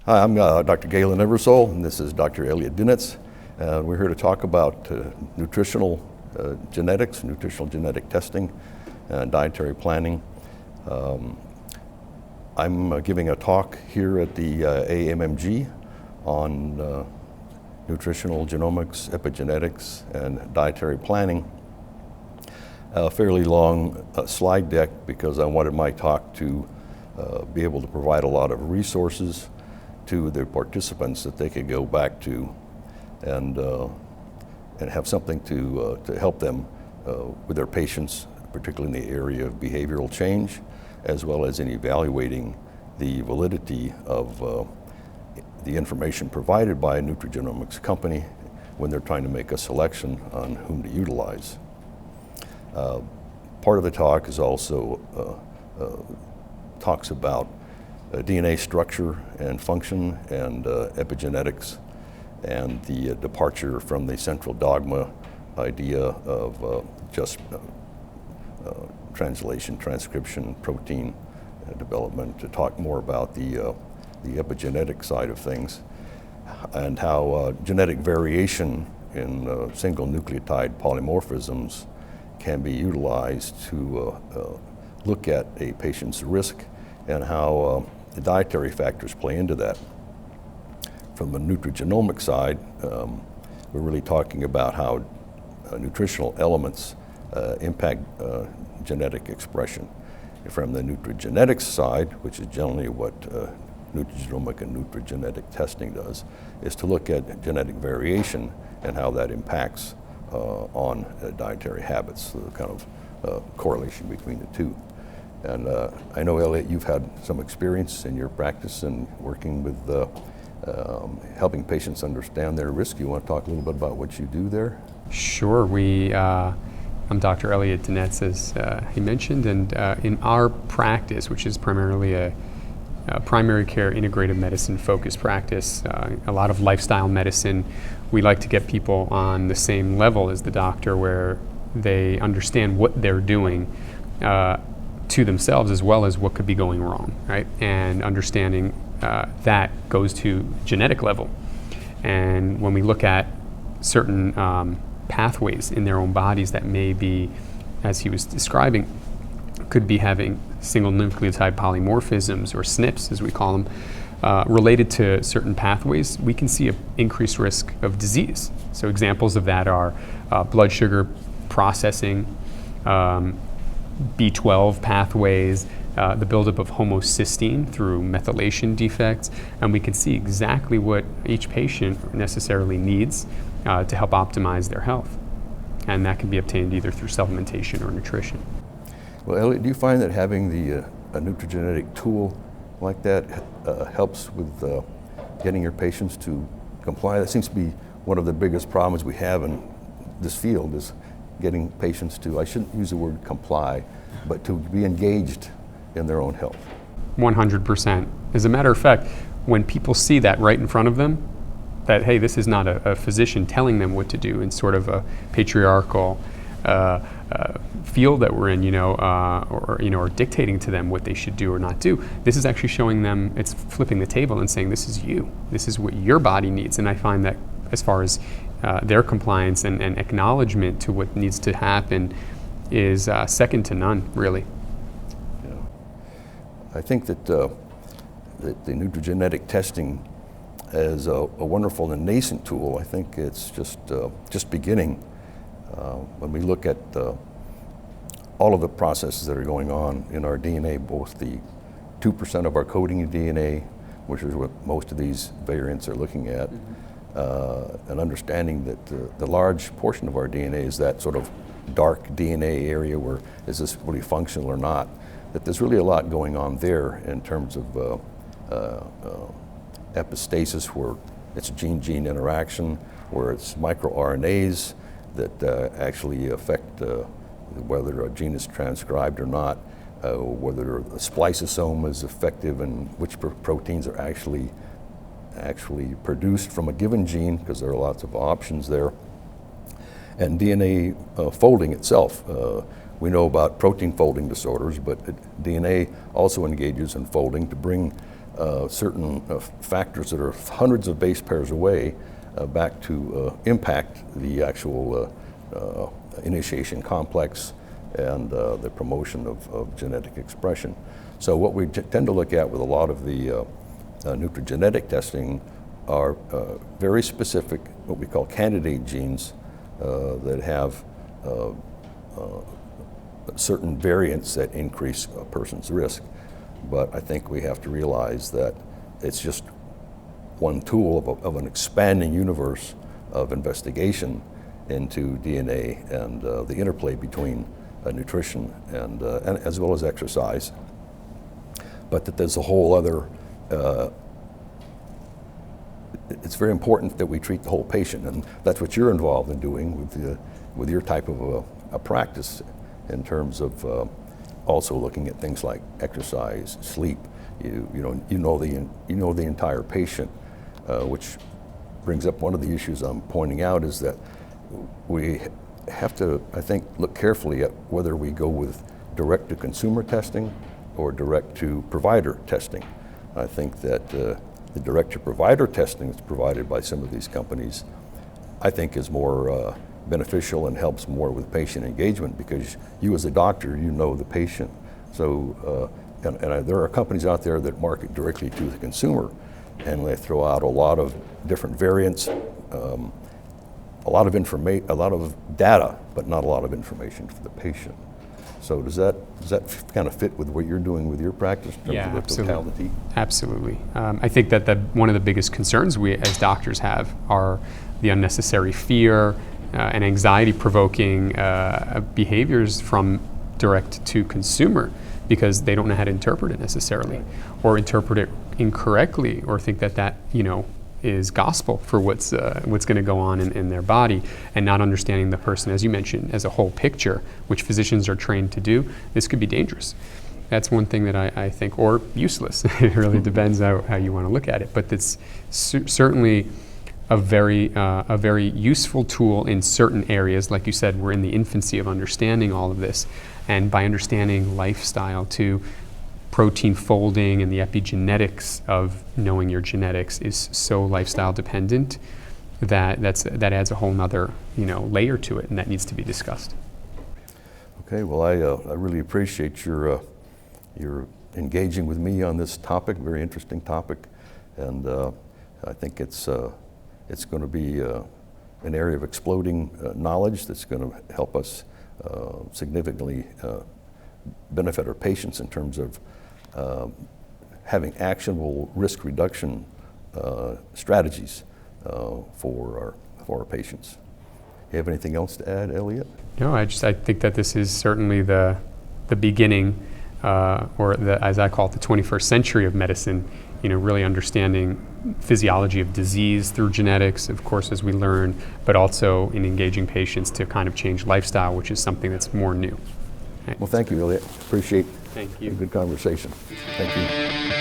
Hi, I'm Dr. Galen Eversole, and this is Dr. Elliot Dinetz. We're here to talk about nutritional genetics, nutritional genetic testing, and dietary planning. I'm giving a talk here at the AMMG on nutritional genomics, epigenetics, and dietary planning. A fairly long slide deck because I wanted my talk to be able to provide a lot of resources to the participants that they could go back to and have something to help them with their patients, particularly in the area of behavioral change, as well as in evaluating the validity of the information provided by a nutrigenomics company when they're trying to make a selection on whom to utilize. Part of the talk is also talks about DNA structure and function and epigenetics and the departure from the central dogma idea of just translation, transcription, protein development, to talk more about the epigenetic side of things and how genetic variation in single nucleotide polymorphisms can be utilized to look at a patient's risk and how the dietary factors play into that. From the nutrigenomic side, we're really talking about how nutritional elements impact genetic expression. From the nutrigenetics side, which is generally what nutrigenomic and nutrigenetic testing does, is to look at genetic variation and how that impacts on dietary habits, the kind of correlation between the two. And I know, Elliot, you've had some experience in your practice in working with helping patients understand their risk. You want to talk a little bit about what you do there? Sure. I'm Dr. Elliot Dinetz, as he mentioned, and in our practice, which is primarily a primary care integrative medicine focused practice, a lot of lifestyle medicine, we like to get people on the same level as the doctor where they understand what they're doing to themselves as well as what could be going wrong, right? And understanding that goes to genetic level. And when we look at certain pathways in their own bodies that may be, as he was describing, could be having single nucleotide polymorphisms, or SNPs as we call them, related to certain pathways, we can see an increased risk of disease. So examples of that are blood sugar processing, B12 pathways, the buildup of homocysteine through methylation defects, and we can see exactly what each patient necessarily needs to help optimize their health. And that can be obtained either through supplementation or nutrition. Well, Elliot, do you find that having a nutrigenetic tool like that helps with getting your patients to comply? That seems to be one of the biggest problems we have in this field, is getting patients to, I shouldn't use the word comply, but to be engaged in their own health. 100%. As a matter of fact, when people see that right in front of them, that, hey, this is not a physician telling them what to do in sort of a patriarchal field that we're in, or dictating to them what they should do or not do. This is actually showing them, it's flipping the table and saying, this is you. This is what your body needs. And I find that as far as their compliance and acknowledgement to what needs to happen is second to none, really. Yeah. I think that the nutrigenetic testing is a wonderful and nascent tool. I think it's just beginning. When we look at all of the processes that are going on in our DNA, both the 2% of our coding DNA, which is what most of these variants are looking at, and understanding that the large portion of our DNA is that sort of dark DNA area where is this really functional or not, that there's really a lot going on there in terms of epistasis, where it's gene-gene interaction, where it's microRNAs that actually affect whether a gene is transcribed or not, whether a spliceosome is effective and which proteins are actually produced from a given gene, because there are lots of options there. And DNA folding itself. We know about protein folding disorders, but DNA also engages in folding to bring certain factors that are hundreds of base pairs away back to impact the actual initiation complex and the promotion of genetic expression. So what we tend to look at with a lot of the nucleogenetic testing are very specific, what we call candidate genes that have certain variants that increase a person's risk. But I think we have to realize that it's just one tool of an expanding universe of investigation into DNA and the interplay between nutrition and as well as exercise. But that there's a whole other, it's very important that we treat the whole patient, and that's what you're involved in doing with your type of a practice in terms of also looking at things like exercise, sleep. You know the entire patient, which brings up one of the issues I'm pointing out is that we have to, I think, look carefully at whether we go with direct-to-consumer testing or direct-to-provider testing. I think that the direct-to-provider testing that's provided by some of these companies, I think is more beneficial and helps more with patient engagement because you as a doctor, you know the patient. So, and there are companies out there that market directly to the consumer and they throw out a lot of different variants, a lot of data, but not a lot of information for the patient. So does that kind of fit with what you're doing with your practice in terms of the totality? Absolutely. I think that one of the biggest concerns we as doctors have are the unnecessary fear and anxiety-provoking behaviors from direct to consumer because they don't know how to interpret it necessarily, or interpret it incorrectly, or think that is gospel for what's going to go on in their body, and not understanding the person, as you mentioned, as a whole picture, which physicians are trained to do. This could be dangerous. That's one thing that I think, or useless. It really depends how you want to look at it. But it's certainly a very useful tool in certain areas. Like you said, we're in the infancy of understanding all of this, and by understanding lifestyle to protein folding and the epigenetics of knowing your genetics is so lifestyle dependent that adds a whole nother layer to it, and that needs to be discussed. Okay, well I really appreciate your engaging with me on this topic, very interesting topic, and I think it's going to be an area of exploding knowledge that's going to help us significantly benefit our patients in terms of having actionable risk reduction strategies for our patients. You have anything else to add, Elliot? No, I think that this is certainly the beginning, or as I call it, the 21st century of medicine. Really understanding physiology of disease through genetics, of course, as we learn, but also in engaging patients to kind of change lifestyle, which is something that's more new. Well, thank you, Elliot. Appreciate Thank you. a good conversation. Thank you.